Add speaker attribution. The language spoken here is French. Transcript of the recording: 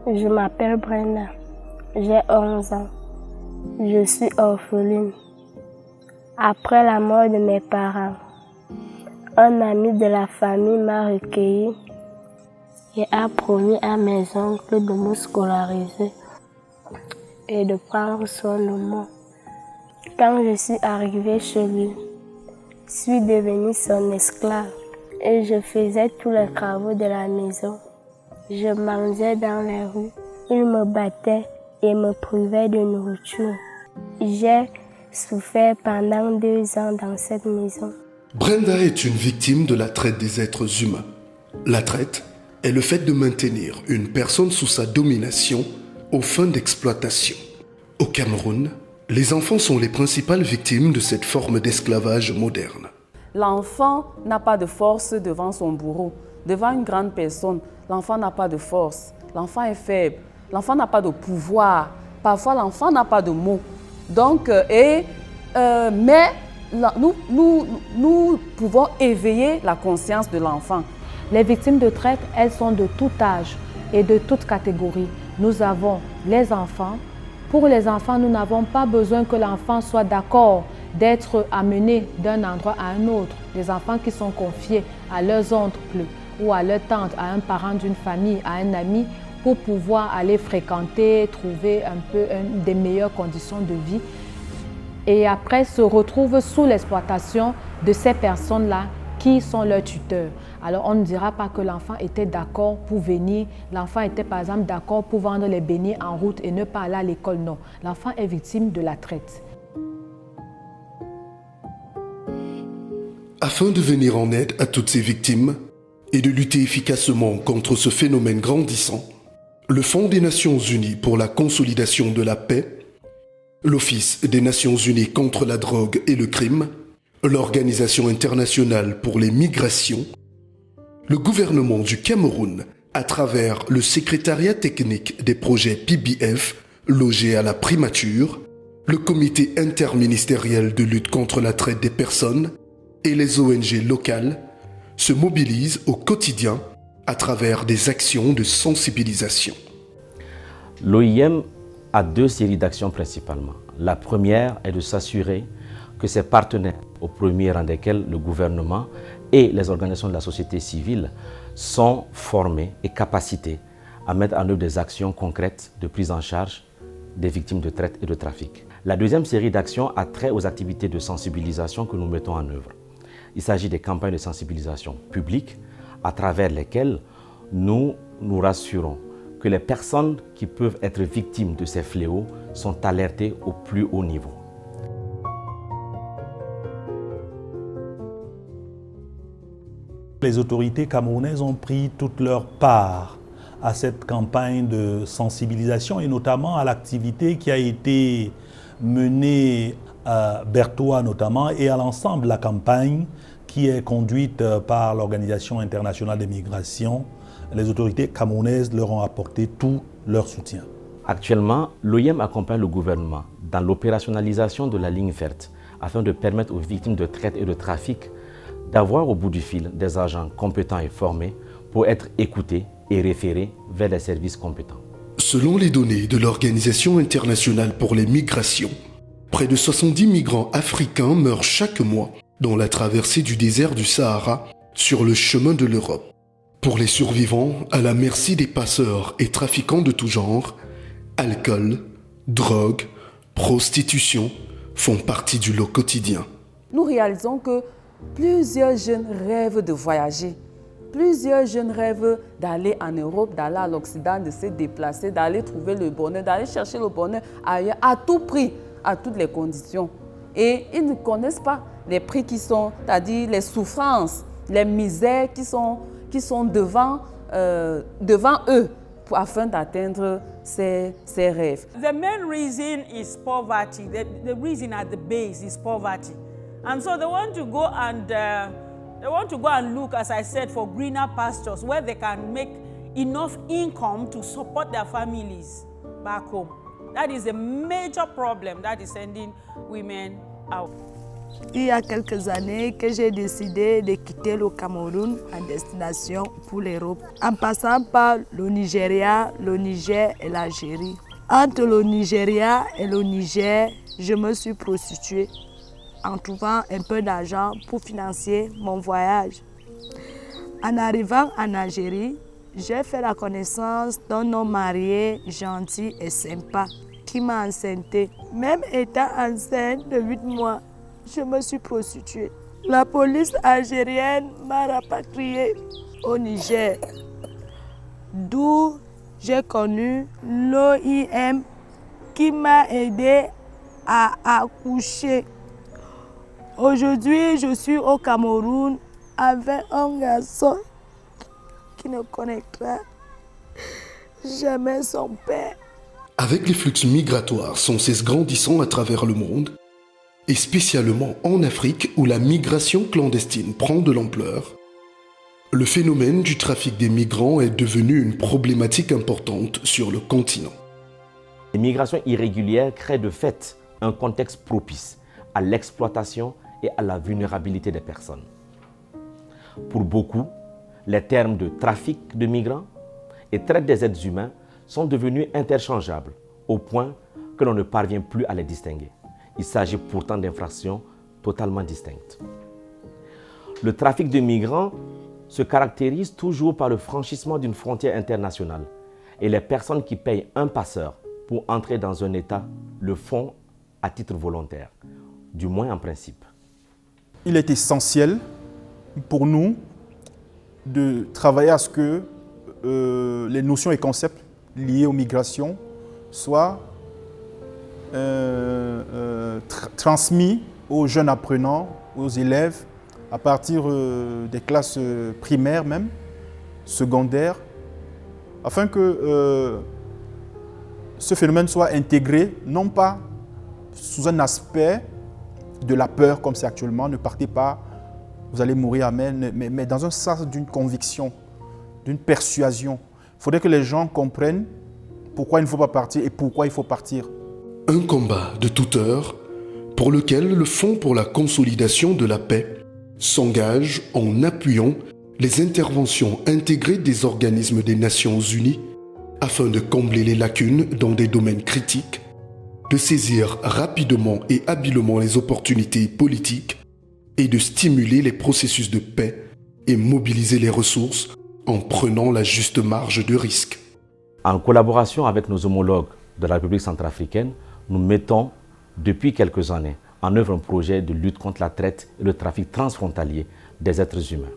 Speaker 1: Je m'appelle Brenda, j'ai 11 ans. Je suis orpheline. Après la mort de mes parents, un ami de la famille m'a recueilli et a promis à mes oncles de me scolariser et de prendre soin de moi. Quand je suis arrivée chez lui, je suis devenue son esclave et je faisais tous les travaux de la maison. Je mangeais dans les rues, il me battait et me privait de nourriture. J'ai souffert pendant 2 ans dans cette maison.
Speaker 2: Brenda est une victime de la traite des êtres humains. La traite est le fait de maintenir une personne sous sa domination aux fins d'exploitation. Au Cameroun, les enfants sont les principales victimes de cette forme d'esclavage moderne.
Speaker 3: L'enfant n'a pas de force devant son bourreau. Devant une grande personne, l'enfant n'a pas de force. L'enfant est faible. L'enfant n'a pas de pouvoir. Parfois, l'enfant n'a pas de mots. Donc, mais nous pouvons éveiller la conscience de l'enfant.
Speaker 4: Les victimes de traite, elles sont de tout âge et de toute catégorie. Nous avons les enfants. Pour les enfants, nous n'avons pas besoin que l'enfant soit d'accord d'être amené d'un endroit à un autre. Les enfants qui sont confiés à leurs oncles ou à leur tante, à un parent d'une famille, à un ami, pour pouvoir aller fréquenter, trouver un peu des meilleures conditions de vie. Et après, se retrouvent sous l'exploitation de ces personnes-là qui sont leurs tuteurs. Alors, on ne dira pas que l'enfant était d'accord pour venir. L'enfant était, par exemple, d'accord pour vendre les beignets en route et ne pas aller à l'école. Non, l'enfant est victime de la traite.
Speaker 2: Afin de venir en aide à toutes ces victimes et de lutter efficacement contre ce phénomène grandissant, le Fonds des Nations Unies pour la consolidation de la paix, l'Office des Nations Unies contre la drogue et le crime, l'Organisation internationale pour les migrations, le gouvernement du Cameroun, à travers le secrétariat technique des projets PBF logé à la primature, le comité interministériel de lutte contre la traite des personnes et les ONG locales se mobilisent au quotidien à travers des actions de sensibilisation.
Speaker 5: L'OIM a 2 séries d'actions principalement. La première est de s'assurer que ses partenaires, au premier rang desquels le gouvernement et les organisations de la société civile, sont formés et capacités à mettre en œuvre des actions concrètes de prise en charge des victimes de traite et de trafic. La deuxième série d'actions a trait aux activités de sensibilisation que nous mettons en œuvre. Il s'agit des campagnes de sensibilisation publiques à travers lesquelles nous nous rassurons que les personnes qui peuvent être victimes de ces fléaux sont alertées au plus haut niveau.
Speaker 6: Les autorités camerounaises ont pris toute leur part à cette campagne de sensibilisation et notamment à l'activité qui a été menée à Bertoua notamment et à l'ensemble de la campagne qui est conduite par l'Organisation internationale des migrations. Les autorités camerounaises leur ont apporté tout leur soutien.
Speaker 5: Actuellement, l'OIM accompagne le gouvernement dans l'opérationnalisation de la ligne verte afin de permettre aux victimes de traite et de trafic d'avoir au bout du fil des agents compétents et formés pour être écoutés et référés vers les services compétents.
Speaker 2: Selon les données de l'Organisation internationale pour les migrations, près de 70 migrants africains meurent chaque mois dans la traversée du désert du Sahara sur le chemin de l'Europe. Pour les survivants, à la merci des passeurs et trafiquants de tout genre, alcool, drogue, prostitution font partie du lot quotidien.
Speaker 3: Nous réalisons que plusieurs jeunes rêvent de voyager. Plusieurs jeunes rêvent d'aller en Europe, d'aller à l'Occident, de se déplacer, d'aller trouver le bonheur, d'aller chercher le bonheur ailleurs, à tout prix, à toutes les conditions. Et ils ne connaissent pas les prix qui sont, c'est-à-dire les souffrances, les misères qui sont devant eux afin d'atteindre ces rêves.
Speaker 7: The main reason is poverty. The reason at the base is poverty. And so they want to go and look, as I said, for greener pastures where they can make enough income to support their families back home. That is a major problem that is sending women out.
Speaker 8: il y a quelques années que j'ai décidé de quitter le Cameroun en destination pour l'Europe, en passant par le Nigeria, le Niger et l'Algérie. Entre le Nigeria et le Niger, je me suis prostituée en trouvant un peu d'argent pour financer mon voyage. En arrivant en Algérie, j'ai fait la connaissance d'un homme marié, gentil et sympa qui m'a enceinté. Même étant enceinte de 8 mois, je me suis prostituée. La police algérienne m'a rapatriée au Niger, d'où j'ai connu l'OIM qui m'a aidé à accoucher. Aujourd'hui, je suis au Cameroun avec un garçon qui ne connaîtra jamais son père.
Speaker 2: Avec les flux migratoires sans cesse grandissant à travers le monde, et spécialement en Afrique où la migration clandestine prend de l'ampleur, le phénomène du trafic des migrants est devenu une problématique importante sur le continent.
Speaker 5: Les migrations irrégulières créent de fait un contexte propice à l'exploitation et à la vulnérabilité des personnes. Pour beaucoup, les termes de trafic de migrants et traite des êtres humains sont devenus interchangeables au point que l'on ne parvient plus à les distinguer. Il s'agit pourtant d'infractions totalement distinctes. Le trafic de migrants se caractérise toujours par le franchissement d'une frontière internationale et les personnes qui payent un passeur pour entrer dans un État le font à titre volontaire, du moins en principe.
Speaker 9: Il est essentiel pour nous de travailler à ce que les notions et concepts liés aux migrations soient transmis aux jeunes apprenants, aux élèves, à partir des classes primaires même, secondaires, afin que ce phénomène soit intégré, non pas sous un aspect de la peur comme c'est actuellement, ne partez pas, vous allez mourir, amen, mais dans un sens d'une conviction, d'une persuasion. Il faudrait que les gens comprennent pourquoi il ne faut pas partir et pourquoi il faut partir.
Speaker 2: Un combat de toute heure pour lequel le Fonds pour la consolidation de la paix s'engage en appuyant les interventions intégrées des organismes des Nations Unies afin de combler les lacunes dans des domaines critiques, de saisir rapidement et habilement les opportunités politiques et de stimuler les processus de paix et mobiliser les ressources en prenant la juste marge de risque.
Speaker 5: En collaboration avec nos homologues de la République centrafricaine, nous mettons depuis quelques années en œuvre un projet de lutte contre la traite et le trafic transfrontalier des êtres humains.